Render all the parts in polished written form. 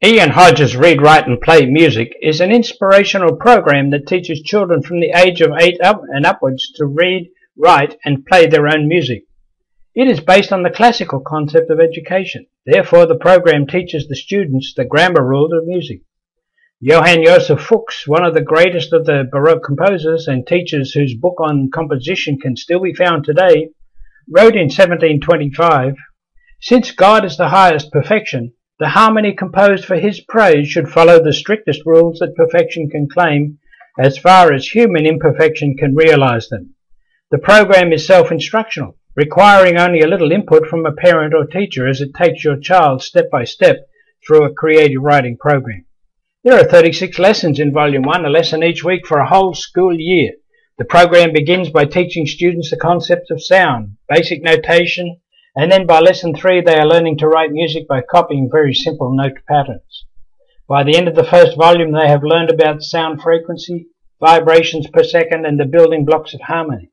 Ian Hodge's Read, Write and Play Music is an inspirational program that teaches children from the age of 8 and upwards to read, write and play their own music. It is based on the classical concept of education. Therefore, the program teaches the students the grammar rules of music. Johann Joseph Fuchs, one of the greatest of the Baroque composers and teachers whose book on composition can still be found today, wrote in 1725, "Since God is the highest perfection, the harmony composed for his praise should follow the strictest rules that perfection can claim as far as human imperfection can realize them. The program is self-instructional, requiring only a little input from a parent or teacher as it takes your child step by step through a creative writing program. There are 36 lessons in Volume 1, a lesson each week for a whole school year. The program begins by teaching students the concepts of sound, basic notation, and then by lesson 3 they are learning to write music by copying very simple note patterns. By the end of the first volume they have learned about sound frequency, vibrations per second and the building blocks of harmony.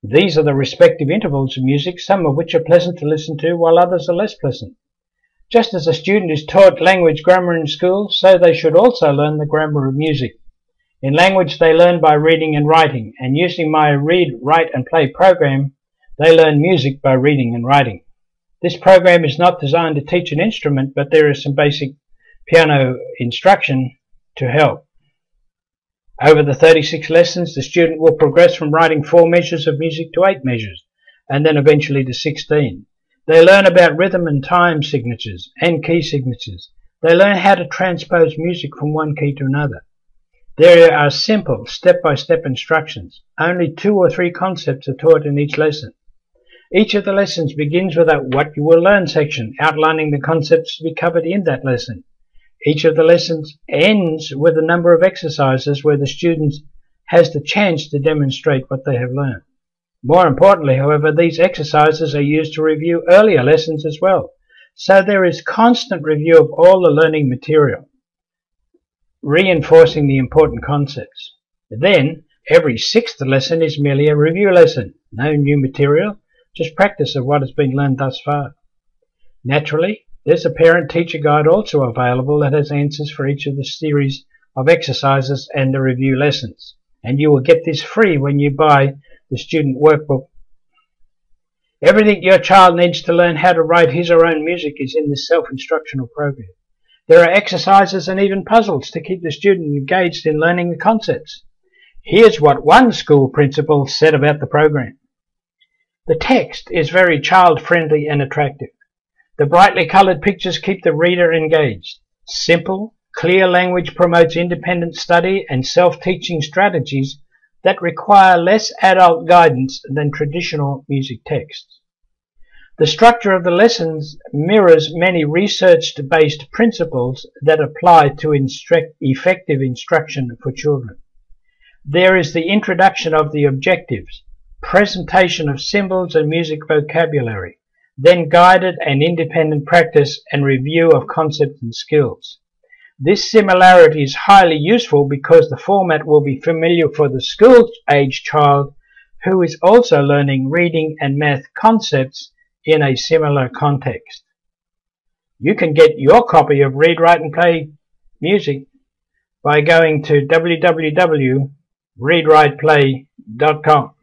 These are the respective intervals of music, some of which are pleasant to listen to while others are less pleasant. Just as a student is taught language grammar in school, so they should also learn the grammar of music. In language they learn by reading and writing, and using my Read, Write and Play program, they learn music by reading and writing. This program is not designed to teach an instrument, but there is some basic piano instruction to help. Over the 36 lessons, the student will progress from writing 4 measures of music to 8 measures, and then eventually to 16. They learn about rhythm and time signatures and key signatures. They learn how to transpose music from one key to another. There are simple step-by-step instructions. Only 2 or 3 concepts are taught in each lesson. Each of the lessons begins with a What You Will Learn section, outlining the concepts to be covered in that lesson. Each of the lessons ends with a number of exercises where the student has the chance to demonstrate what they have learned. More importantly, however, these exercises are used to review earlier lessons as well. So there is constant review of all the learning material, reinforcing the important concepts. Then, every 6th lesson is merely a review lesson. No new material, just practice of what has been learned thus far. Naturally, there's a parent-teacher guide also available that has answers for each of the series of exercises and the review lessons. And you will get this free when you buy the student workbook. Everything your child needs to learn how to write his or her own music is in this self-instructional program. There are exercises and even puzzles to keep the student engaged in learning the concepts. Here's what one school principal said about the program. The text is very child-friendly and attractive. The brightly coloured pictures keep the reader engaged. Simple, clear language promotes independent study and self-teaching strategies that require less adult guidance than traditional music texts. The structure of the lessons mirrors many research-based principles that apply to effective instruction for children. There is the introduction of the objectives, presentation of symbols and music vocabulary, then guided and independent practice and review of concepts and skills. This similarity is highly useful because the format will be familiar for the school-age child who is also learning reading and math concepts in a similar context. You can get your copy of Read, Write and Play Music by going to www.readwriteplay.com.